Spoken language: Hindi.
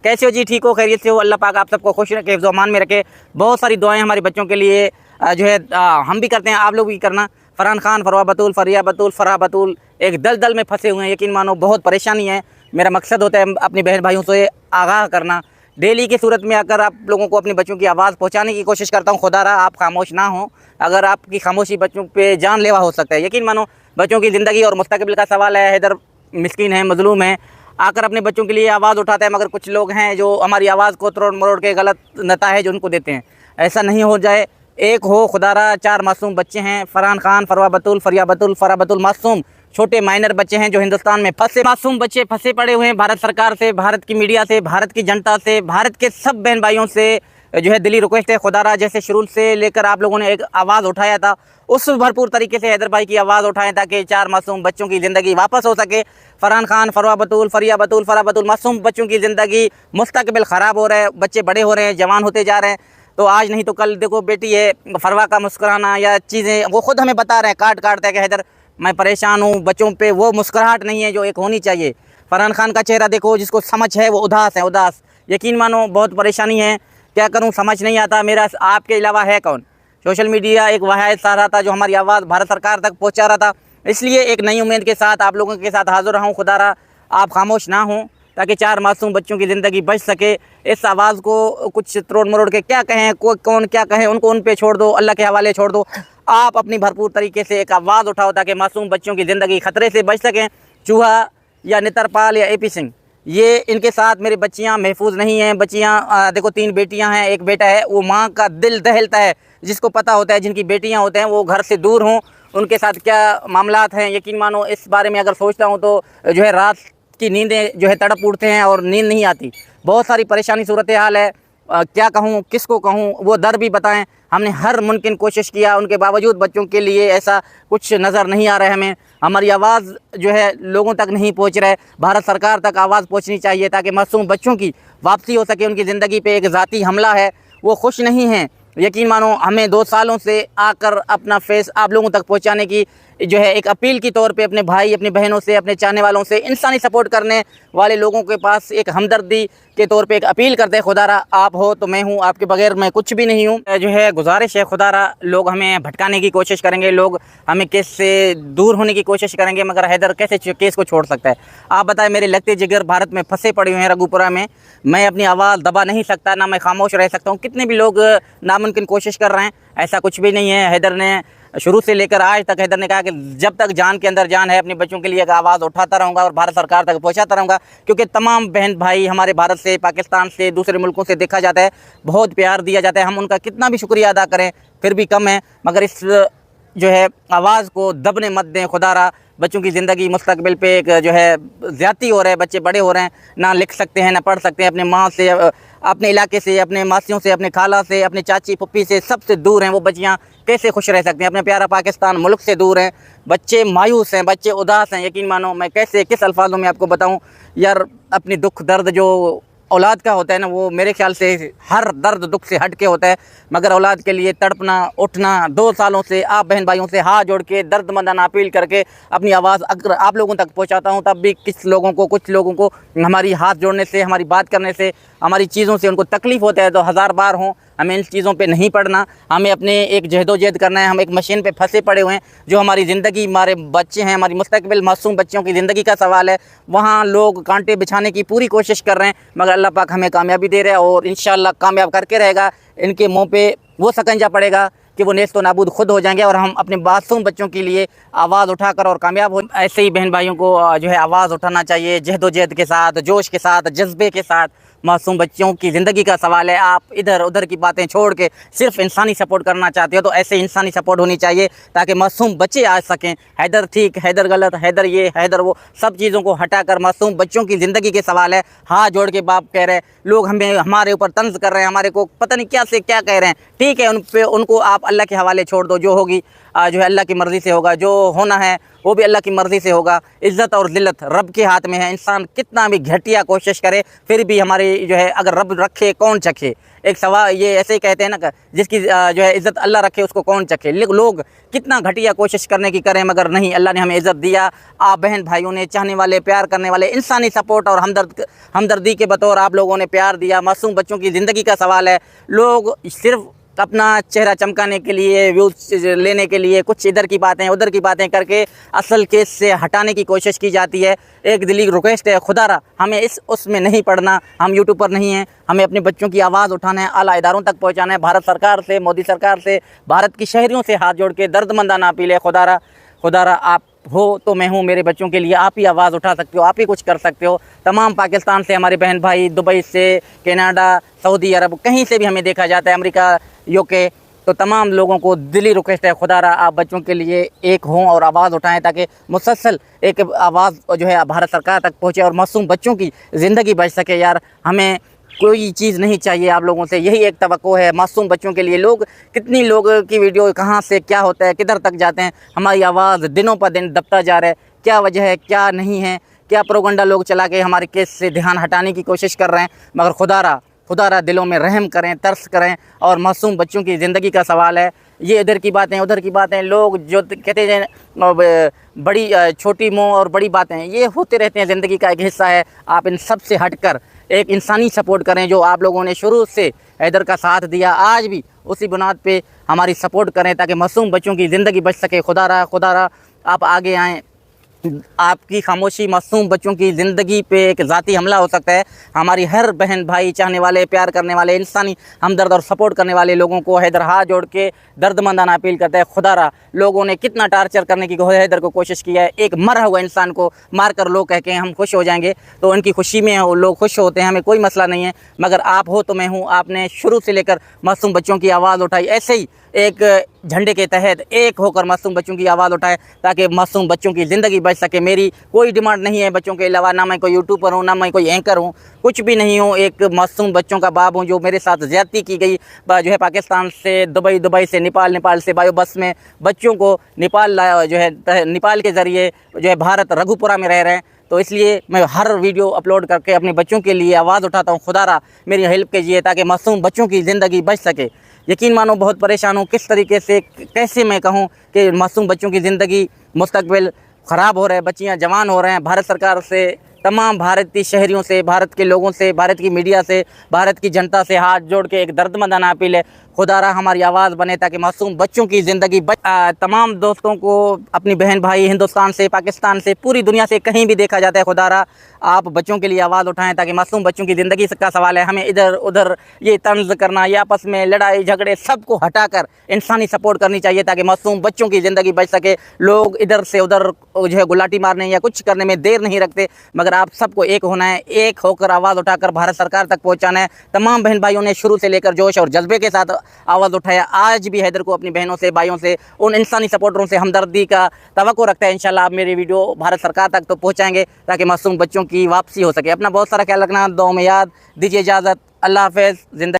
कैसे हो जी? ठीक हो, खैरियत से हो? अल्लाह पाक आप सबको खुश रखे, हिफ्ज़ अमान में रखे। बहुत सारी दुआएं हमारे बच्चों के लिए जो है हम भी करते हैं, आप लोग भी करना। फरहान खान, फरवा बतूल, फरिया बतूल, फराह बतूल एक दलदल में फंसे हुए हैं, यकीन मानो बहुत परेशानी है। मेरा मकसद होता है अपनी बहन भाइयों से आगाह करना। डेली की सूरत में आकर आप लोगों को अपने बच्चों की आवाज़ पहुँचाने की कोशिश करता हूँ। खुदा रहा आप खामोश ना हो, अगर आपकी खामोशी बच्चों पे जानलेवा हो सकता है। यकीन मानो बच्चों की ज़िंदगी और मुस्तकबिल का सवाल है। हैदर मिस्कीन है, मजलूम है, आकर अपने बच्चों के लिए आवाज़ उठाता है, मगर कुछ लोग हैं जो हमारी आवाज़ को तोड़ मरोड़ के गलत नताइज उनको देते हैं। ऐसा नहीं हो जाए। एक हो खुदारा, 4 मासूम बच्चे हैं, फरहान खान, फरवा बतूल, फरिया बतूल, फराह बतूल, मासूम छोटे माइनर बच्चे हैं जो हिंदुस्तान में फंसे मासूम बच्चे फंसे पड़े हुए हैं। भारत सरकार से, भारत की मीडिया से, भारत की जनता से, भारत के सब बहन भाइयों से जो है दिली रिक्वेस्ट है। खुदारा जैसे शुरू से लेकर आप लोगों ने एक आवाज़ उठाया था, उस भरपूर तरीके से हैदर भाई की आवाज़ उठाएं ताकि 4 मासूम बच्चों की ज़िंदगी वापस हो सके। फरहान खान, फरवा बतूल, फरिया बतूल, फराह बतूल मासूम बच्चों की ज़िंदगी मुस्तकबिल ख़राब हो रहा है। बच्चे बड़े हो रहे हैं, जवान होते जा रहे हैं, तो आज नहीं तो कल देखो बेटी है, फरवा का मुस्कुराना या चीज़ें वो ख़ुद हमें बता रहे हैं, काट काटते हैं कि हैदर मैं परेशान हूँ। बच्चों पे वो मुस्कुराहट नहीं है जो एक होनी चाहिए। फरहान खान का चेहरा देखो, जिसको समझ है वो उदास है, उदास। यकीन मानो बहुत परेशानी है, क्या करूं समझ नहीं आता। मेरा आपके अलावा है कौन? सोशल मीडिया एक वाहिद सहारा था जो हमारी आवाज़ भारत सरकार तक पहुंचा रहा था। इसलिए एक नई उम्मीद के साथ आप लोगों के साथ हाजिर रहा हूं। खुदारा आप खामोश ना हों ताकि 4 मासूम बच्चों की ज़िंदगी बच सके। इस आवाज़ को कुछ तोड़ मरोड़ के क्या कहें, कौन क्या कहें, उनको उन पे छोड़ दो, अल्लाह के हवाले छोड़ दो। आप अपनी भरपूर तरीके से एक आवाज़ उठाओ ताकि मासूम बच्चों की ज़िंदगी ख़तरे से बच सकें। चूहा या नितरपाल या AP सिंह, ये इनके साथ मेरी बच्चियां महफूज नहीं हैं। बच्चियां देखो 3 बेटियां हैं, एक बेटा है। वो माँ का दिल दहलता है, जिसको पता होता है जिनकी बेटियां होते हैं वो घर से दूर हों, उनके साथ क्या मामलात हैं। यकीन मानो इस बारे में अगर सोचता हूँ तो जो है रात की नींदें जो है तड़प उठते हैं और नींद नहीं आती। बहुत सारी परेशानी सूरत हाल है। क्या कहूँ, किसको कहूँ, वो दर भी बताएं। हमने हर मुमकिन कोशिश किया, उनके बावजूद बच्चों के लिए ऐसा कुछ नज़र नहीं आ रहा है हमें। हमारी आवाज़ जो है लोगों तक नहीं पहुंच रहा है। भारत सरकार तक आवाज़ पहुंचनी चाहिए ताकि मासूम बच्चों की वापसी हो सके। उनकी ज़िंदगी पे एक ज़ाती हमला है, वो खुश नहीं हैं। यकीन मानो हमें 2 सालों से आकर अपना फेस आप लोगों तक पहुंचाने की जो है एक अपील के तौर पे अपने भाई, अपनी बहनों से, अपने चाहने वालों से, इंसानी सपोर्ट करने वाले लोगों के पास एक हमदर्दी के तौर पे एक अपील करते हैं। खुदारा आप हो तो मैं हूँ, आपके बगैर मैं कुछ भी नहीं हूँ। जो है गुजारिश है खुदारा, लोग हमें भटकाने की कोशिश करेंगे, लोग हमें केस से दूर होने की कोशिश करेंगे, मगर हैदर कैसे केस को छोड़ सकता है? आप बताएं। मेरे लगते जिगर भारत में फंसे पड़े हुए हैं रघुपुरा में। मैं अपनी आवाज़ दबा नहीं सकता, ना मैं खामोश रह सकता हूँ। कितने भी लोग नामुमकिन कोशिश कर रहे हैं, ऐसा कुछ भी नहीं है। हैदर ने शुरू से लेकर आज तक हैदर ने कहा कि जब तक जान के अंदर जान है अपने बच्चों के लिए एक आवाज़ उठाता रहूँगा और भारत सरकार तक पहुँचाता रहूँगा। क्योंकि तमाम बहन भाई हमारे भारत से, पाकिस्तान से, दूसरे मुल्कों से देखा जाता है बहुत प्यार दिया जाता है। हम उनका कितना भी शुक्रिया अदा करें फिर भी कम है। मगर इस जो है आवाज़ को दबने मत दें खुदारा। बच्चों की ज़िंदगी मुस्तकबिल पे एक जो है ज़्यादती हो रहा है। बच्चे बड़े हो रहे हैं, ना लिख सकते हैं, ना पढ़ सकते हैं। अपने माँ से, अपने इलाके से, अपने मासियों से, अपने खाला से, अपने चाची पुप्पी से, सबसे दूर हैं। वो बच्चियाँ कैसे खुश रह सकते हैं? अपने प्यारा पाकिस्तान मुल्क से दूर हैं। बच्चे मायूस हैं, बच्चे उदास हैं। यकीन मानो मैं कैसे, किस अल्फाजों में आपको बताऊँ यार। अपनी दुख दर्द जो औलाद का होता है ना, वो मेरे ख्याल से हर दर्द दुख से हट के होता है। मगर औलाद के लिए तड़पना, उठना, 2 सालों से आप बहन भाइयों से हाथ जोड़ के दर्दमंदाना अपील करके अपनी आवाज़ अगर आप लोगों तक पहुंचाता हूं, तब भी कुछ लोगों को हमारी हाथ जोड़ने से, हमारी बात करने से, हमारी चीज़ों से उनको तकलीफ़ होता है। तो 1000 बार हों, हमें इन चीज़ों पे नहीं पड़ना। हमें अपने एक जहदोजहद करना है। हम एक मशीन पे फंसे पड़े हुए हैं जो हमारी ज़िंदगी, हमारे बच्चे हैं, हमारी मुस्तकबिल मासूम बच्चों की ज़िंदगी का सवाल है। वहाँ लोग कांटे बिछाने की पूरी कोशिश कर रहे हैं, मगर अल्लाह पाक हमें कामयाबी दे रहा है और इंशाअल्लाह कामयाब करके रहेगा। इनके मुँह पे वो सकंजा पड़ेगा कि वो नेस्त व नाबूद खुद हो जाएंगे और हम अपने मासूम बच्चों के लिए आवाज़ उठाकर और कामयाब हो। ऐसे ही बहन भाइयों को जो है आवाज़ उठाना चाहिए, जहदोजहद के साथ, जोश के साथ, जज्बे के साथ। मासूम बच्चों की ज़िंदगी का सवाल है। आप इधर उधर की बातें छोड़ के सिर्फ इंसानी सपोर्ट करना चाहते हो तो ऐसे इंसानी सपोर्ट होनी चाहिए ताकि मासूम बच्चे आ सकें। हैदर ठीक, हैदर गलत, हैदर ये, हैदर वो, सब चीज़ों को हटाकर मासूम बच्चों की ज़िंदगी के सवाल है। हाथ जोड़ के बाप कह रहे हैं, लोग हमें, हमारे ऊपर तंज कर रहे हैं, हमारे को पता नहीं क्या से क्या कह रहे हैं। ठीक है, उनको आप अल्लाह के हवाले छोड़ दो, जो होगी जो है अल्लाह की मर्ज़ी से होगा, जो होना है वो भी अल्लाह की मर्ज़ी से होगा। इज़्ज़त और ज़िल्लत रब के हाथ में है। इंसान कितना भी घटिया कोशिश करे फिर भी हमारी जो है अगर रब रखे कौन चखे। एक सवाल ये ऐसे ही कहते हैं ना, जिसकी जो है इज़्ज़त अल्लाह रखे उसको कौन चखे। लोग कितना घटिया कोशिश करने की करें मगर नहीं, अल्लाह ने हमें इज़्ज़त दिया। आप बहन भाइयों ने, चाहने वाले, प्यार करने वाले, इंसानी सपोर्ट और हमदर्दी के बतौर आप लोगों ने प्यार दिया। मासूम बच्चों की ज़िंदगी का सवाल है। लोग सिर्फ़ अपना चेहरा चमकाने के लिए, व्यूज़ लेने के लिए कुछ इधर की बातें उधर की बातें करके असल केस से हटाने की कोशिश की जाती है। एक दिली रिक्वेस्ट है, खुदारा हमें उसमें नहीं पड़ना। हम यूट्यूब पर नहीं हैं, हमें अपने बच्चों की आवाज़ उठाना है, आला इदारों तक पहुंचाना है। भारत सरकार से, मोदी सरकार से, भारत की शहरियों से हाथ जोड़ के दर्दमंदाना अपील है, खुदारा आप हो तो मैं हूँ। मेरे बच्चों के लिए आप ही आवाज़ उठा सकते हो, आप ही कुछ कर सकते हो। तमाम पाकिस्तान से हमारे बहन भाई, दुबई से, कनाडा, सऊदी अरब, कहीं से भी हमें देखा जाता है, अमेरिका, यूके, तो तमाम लोगों को दिली रिक्वेस्ट है, खुदारा आप बच्चों के लिए एक हों और आवाज़ उठाएं ताकि मुसलसल एक आवाज़ जो है भारत सरकार तक पहुँचे और मासूम बच्चों की ज़िंदगी बच सके। यार हमें कोई चीज़ नहीं चाहिए आप लोगों से, यही एक तवक्को है मासूम बच्चों के लिए। लोग कितनी लोगों की वीडियो कहाँ से क्या होता है, किधर तक जाते हैं, हमारी आवाज़ दिनों पर दिन दबता जा रहा है। क्या वजह है, क्या नहीं है, क्या प्रोगंडा लोग चला के हमारे केस से ध्यान हटाने की कोशिश कर रहे हैं। मगर खुदारा दिलों में रहम करें, तरस करें। और मासूम बच्चों की ज़िंदगी का सवाल है। ये इधर की बातें उधर की बातें, लोग जो कहते हैं बड़ी छोटी मुँह और बड़ी बातें, ये होते रहते हैं, ज़िंदगी का एक हिस्सा है। आप इन सब से हटकर एक इंसानी सपोर्ट करें। जो आप लोगों ने शुरू से हैदर का साथ दिया, आज भी उसी बुनियाद पे हमारी सपोर्ट करें ताकि मासूम बच्चों की ज़िंदगी बच सके। खुदारा आप आगे आएँ। आपकी खामोशी मासूम बच्चों की ज़िंदगी पे एक ज़ाती हमला हो सकता है। हमारी हर बहन भाई, चाहने वाले, प्यार करने वाले, इंसानी हमदर्द और सपोर्ट करने वाले लोगों को हैदर हाथ जोड़ के दर्दमंदाना अपील करता है। खुदारा लोगों ने कितना टार्चर करने की हैदर को कोशिश किया है। एक मरा हुआ इंसान को मारकर लोग कह के हम खुश हो जाएंगे, तो उनकी खुशी में लोग खुश होते हैं, हमें कोई मसला नहीं है। मगर आप हो तो मैं हूँ। आपने शुरू से लेकर मासूम बच्चों की आवाज़ उठाई, ऐसे ही एक झंडे के तहत एक होकर मासूम बच्चों की आवाज़ उठाए ताकि मासूम बच्चों की ज़िंदगी बच सके। मेरी कोई डिमांड नहीं है बच्चों के अलावा, ना मैं कोई यूट्यूबर हूँ, ना मैं कोई एंकर हूँ, कुछ भी नहीं हूँ। एक मासूम बच्चों का बाप हूँ। जो मेरे साथ ज़्यादती की गई जो है पाकिस्तान से दुबई से नेपाल से बायो बस में बच्चों को नेपाल लाया, जो है नेपाल के ज़रिए जो है भारत रघुपुरा में रह रहे हैं। तो इसलिए मैं हर वीडियो अपलोड करके अपने बच्चों के लिए आवाज़ उठाता हूँ। खुदारा मेरी हेल्प कीजिए ताकि मासूम बच्चों की ज़िंदगी बच सके। यकीन मानो बहुत परेशान हूँ, किस तरीके से, कैसे मैं कहूँ कि मासूम बच्चों की ज़िंदगी, मुस्तकबिल ख़राब हो रहा है, बच्चियाँ जवान हो रहे हैं। भारत सरकार से, तमाम भारतीय शहरियों से, भारत के लोगों से, भारत की मीडिया से, भारत की जनता से हाथ जोड़ के एक दर्दमंदाना अपील है, खुदारा हमारी आवाज़ बने ताकि मासूम बच्चों की ज़िंदगी तमाम दोस्तों को, अपनी बहन भाई हिंदुस्तान से, पाकिस्तान से, पूरी दुनिया से कहीं भी देखा जाता है, खुदारा आप बच्चों के लिए आवाज़ उठाएं ताकि मासूम बच्चों की ज़िंदगी का सवाल है। हमें इधर उधर ये तंज करना, ये आपस में लड़ाई झगड़े सबको हटाकर इंसानी सपोर्ट करनी चाहिए ताकि मासूम बच्चों की ज़िंदगी बच सके। लोग इधर से उधर जो है गुलाटी मारने या कुछ करने में देर नहीं रखते, मगर आप सबको एक होना है, एक होकर आवाज़ उठाकर भारत सरकार तक पहुँचाना है। तमाम बहन भाइयों ने शुरू से लेकर जोश और जज्बे के साथ आवाज़ उठाया। आज भी हैदर को अपनी बहनों से, भाइयों से, उन इंसानी सपोर्टरों से हमदर्दी का तवक्को रखता है। इंशाल्लाह आप मेरी वीडियो भारत सरकार तक तो पहुँचाएंगे ताकि मासूम बच्चों की वापसी हो सके। अपना बहुत सारा ख्याल रखना, दुआ में याद दीजिए। इजाज़त, अल्लाह हाफ़िज़। ज़िंदगी